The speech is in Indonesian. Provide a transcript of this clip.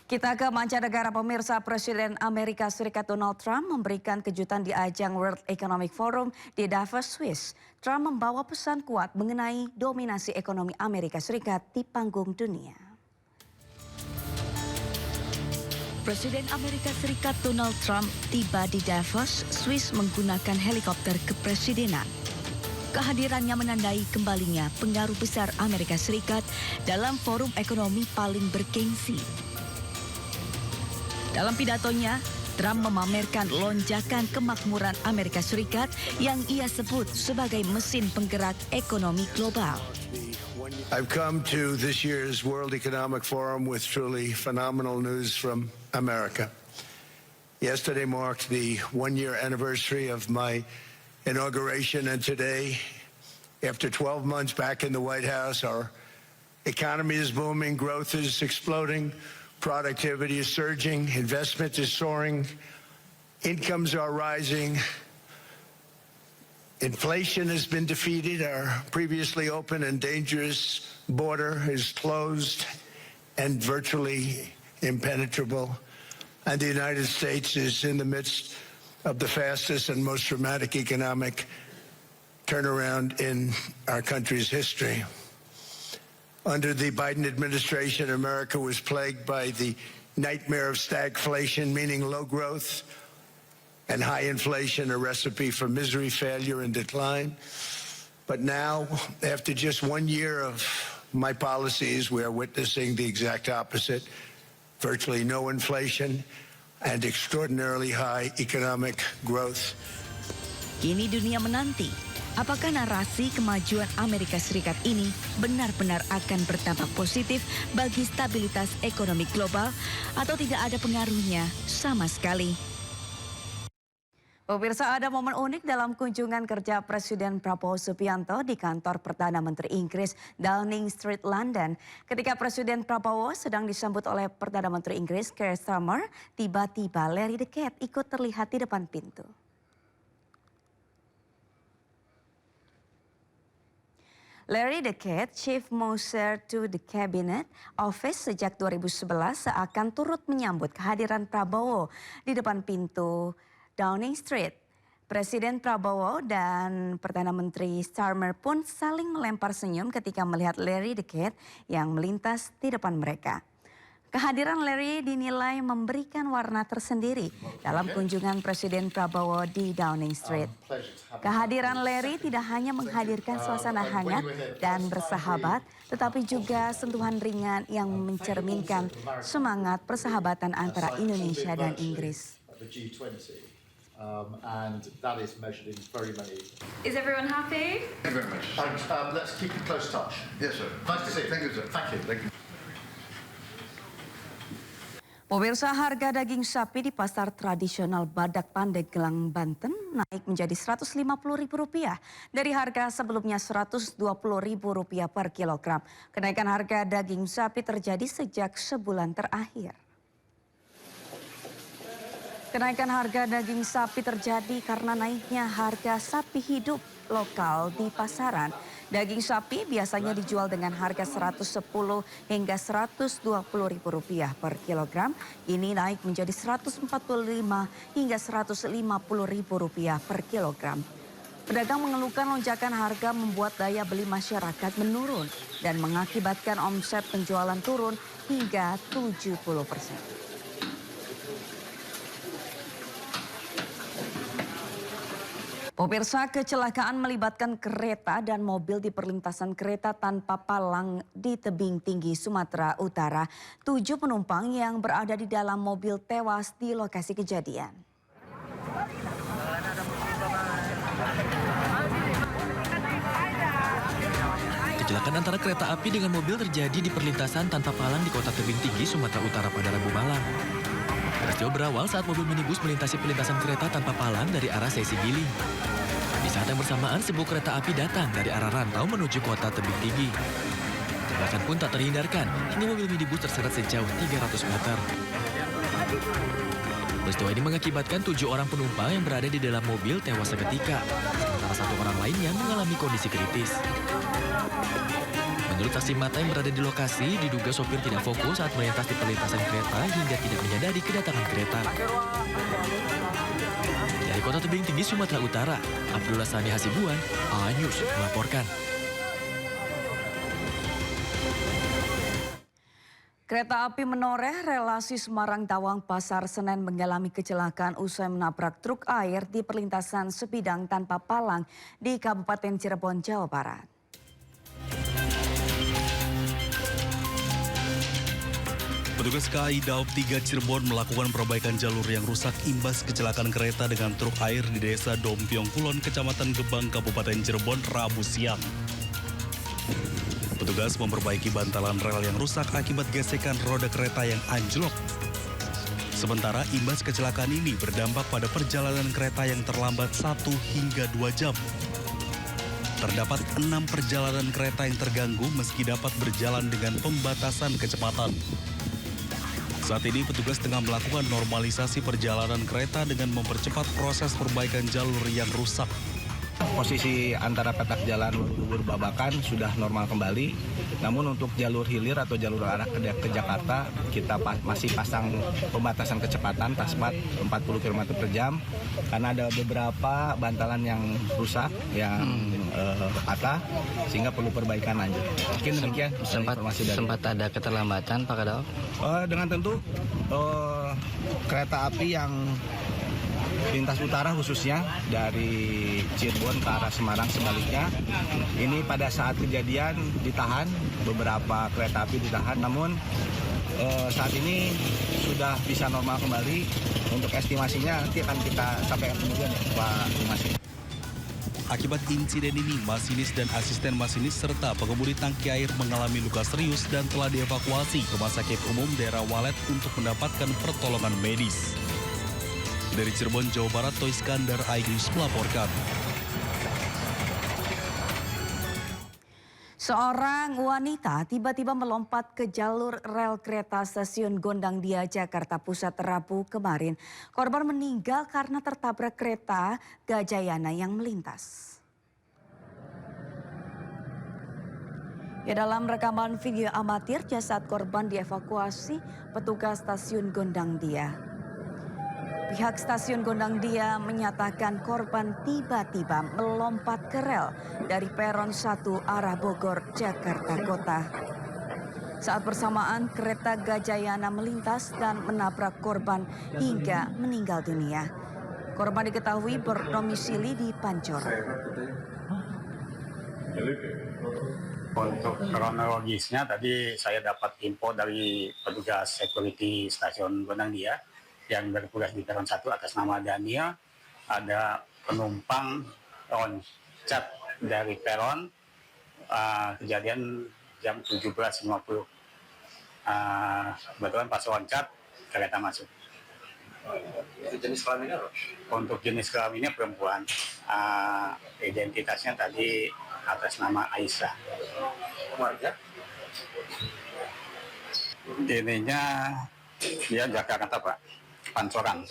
Kita ke mancanegara, pemirsa. Presiden Amerika Serikat Donald Trump memberikan kejutan di ajang World Economic Forum di Davos, Swiss. Trump membawa pesan kuat mengenai dominasi ekonomi Amerika Serikat di panggung dunia. Presiden Amerika Serikat Donald Trump tiba di Davos, Swiss menggunakan helikopter kepresidenan. Kehadirannya menandai kembalinya pengaruh besar Amerika Serikat dalam forum ekonomi paling bergengsi. Dalam pidatonya, Trump memamerkan lonjakan kemakmuran Amerika Serikat yang ia sebut sebagai mesin penggerak ekonomi global. I've come to this year's World Economic Forum with truly phenomenal news from America. Yesterday marked the one-year anniversary of my inauguration, and today, after 12 months back in the White House, our economy is booming, growth is exploding, productivity is surging, investment is soaring, incomes are rising, inflation has been defeated, our previously open and dangerous border is closed and virtually impenetrable, and the United States is in the midst of the fastest and most dramatic economic turnaround in our country's history. Under the Biden administration, America was plagued by the nightmare of stagflation, meaning low growth and high inflation, a recipe for misery, failure, and decline. But now, after just 1 year of my policies, we are witnessing the exact opposite: virtually no inflation and extraordinarily high economic growth. Kini dunia menanti, apakah narasi kemajuan Amerika Serikat ini benar-benar akan berdampak positif bagi stabilitas ekonomi global atau tidak ada pengaruhnya sama sekali? Pemirsa, ada momen unik dalam kunjungan kerja Presiden Prabowo Subianto di kantor Perdana Menteri Inggris Downing Street, London. Ketika Presiden Prabowo sedang disambut oleh Perdana Menteri Inggris Keir Starmer, tiba-tiba Larry the Cat ikut terlihat di depan pintu. Larry the Cat, Chief Moser to the Cabinet Office sejak 2011, seakan turut menyambut kehadiran Prabowo di depan pintu Downing Street. Presiden Prabowo dan Perdana Menteri Starmer pun saling melempar senyum ketika melihat Larry the Cat yang melintas di depan mereka. Kehadiran Larry dinilai memberikan warna tersendiri dalam kunjungan Presiden Prabowo di Downing Street. Kehadiran Larry tidak hanya menghadirkan suasana hangat dan bersahabat, tetapi juga sentuhan ringan yang mencerminkan semangat persahabatan antara Indonesia dan Inggris. And that is measured in very many. Is everyone happy? Thank you very much. Thanks. Let's keep in close touch. Yes, sir. Nice to see you. Thank you, sir. Thank you. Thank you. Pemirsa, harga daging sapi di pasar tradisional Badak Pandeglang, Banten naik menjadi Rp150.000 dari harga sebelumnya Rp120.000 per kilogram. Kenaikan harga daging sapi terjadi sejak sebulan terakhir. Kenaikan harga daging sapi terjadi karena naiknya harga sapi hidup lokal di pasaran. Daging sapi biasanya dijual dengan harga Rp110 hingga Rp120.000 per kilogram. Ini naik menjadi Rp145 hingga Rp150.000 per kilogram. Pedagang mengeluhkan lonjakan harga membuat daya beli masyarakat menurun dan mengakibatkan omset penjualan turun hingga 70%. Pemirsa, kecelakaan melibatkan kereta dan mobil di perlintasan kereta tanpa palang di tebing tinggi Sumatera Utara. 7 penumpang yang berada di dalam mobil tewas di lokasi kejadian. Kecelakaan antara kereta api dengan mobil terjadi di perlintasan tanpa palang di kota tebing tinggi Sumatera Utara pada Rabu malam. Peristiwa berawal saat mobil minibus melintasi perlintasan kereta tanpa palang dari arah Sesi Giling. Di saat yang bersamaan, sebuah kereta api datang dari arah Rantau menuju kota tebing tinggi. Tabrakan pun tak terhindarkan hingga mobil minibus terseret sejauh 300 meter. Peristiwa ini mengakibatkan 7 orang penumpang yang berada di dalam mobil tewas seketika. Sementara salah satu orang lainnya mengalami kondisi kritis. Menurut saksi mata yang berada di lokasi, diduga sopir tidak fokus saat melintas di perlintasan kereta hingga tidak menyadari kedatangan kereta. Dari Kota Tebing Tinggi, Sumatera Utara, Abdullah Sani Hasibuan, A-News melaporkan. Kereta api menoreh relasi Semarang-Tawang Pasar Senen mengalami kecelakaan usai menabrak truk air di perlintasan sebidang tanpa palang di Kabupaten Cirebon, Jawa Barat. Petugas KAI Daob 3 Cirebon melakukan perbaikan jalur yang rusak imbas kecelakaan kereta dengan truk air di Desa Dompiong Kulon, Kecamatan Gebang, Kabupaten Cirebon, Rabu siang. Petugas memperbaiki bantalan rel yang rusak akibat gesekan roda kereta yang anjlok. Sementara imbas kecelakaan ini berdampak pada perjalanan kereta yang terlambat 1 hingga 2 jam. Terdapat 6 perjalanan kereta yang terganggu meski dapat berjalan dengan pembatasan kecepatan. Saat ini petugas tengah melakukan normalisasi perjalanan kereta dengan mempercepat proses perbaikan jalur yang rusak. Posisi antara petak jalan Borobudur Babakan sudah normal kembali. Namun untuk jalur hilir atau jalur arah ke Jakarta kita masih pasang pembatasan kecepatan tasmat 40 km per jam karena ada beberapa bantalan yang rusak, yang patah sehingga perlu perbaikan lanjut. Mungkin demikian Sempat ada keterlambatan Pak Kadal? Dengan tentu kereta api yang lintas utara khususnya dari Cirebon ke arah Semarang sebaliknya ini pada saat kejadian ditahan, beberapa kereta api ditahan, namun saat ini sudah bisa normal kembali. Untuk estimasinya nanti akan kita sampaikan kemudian ya Pak Dimasi. Akibat insiden ini, masinis dan asisten masinis serta pengemudi tangki air mengalami luka serius dan telah dievakuasi ke Rumah Sakit Umum Daerah Walet untuk mendapatkan pertolongan medis. Dari Cirebon, Jawa Barat, Toy Skandar, A-News melaporkan. Seorang wanita tiba-tiba melompat ke jalur rel kereta stasiun Gondang Dia, Jakarta Pusat Rabu kemarin. Korban meninggal karena tertabrak kereta Gajayana yang melintas. Ya, dalam rekaman video amatir, jasad korban dievakuasi petugas stasiun Gondang Dia. Pihak stasiun Gondang Dia menyatakan korban tiba-tiba melompat ke rel dari peron 1 arah Bogor, Jakarta Kota. Saat bersamaan kereta Gajayana melintas dan menabrak korban hingga meninggal dunia. Korban diketahui berdomisili di Pancor. Untuk kronologisnya tadi saya dapat info dari petugas security stasiun Gondang Dia yang bertugas di peron 1 atas nama Daniel. Ada penumpang loncat dari peron, kejadian jam 17.50. Kebetulan pas loncat kereta masuk. Untuk jenis kelaminnya apa? Untuk jenis kelaminnya perempuan. Identitasnya tadi atas nama Aisyah. Keluarga? Ininya dia Jakarta Pak, Pancoran.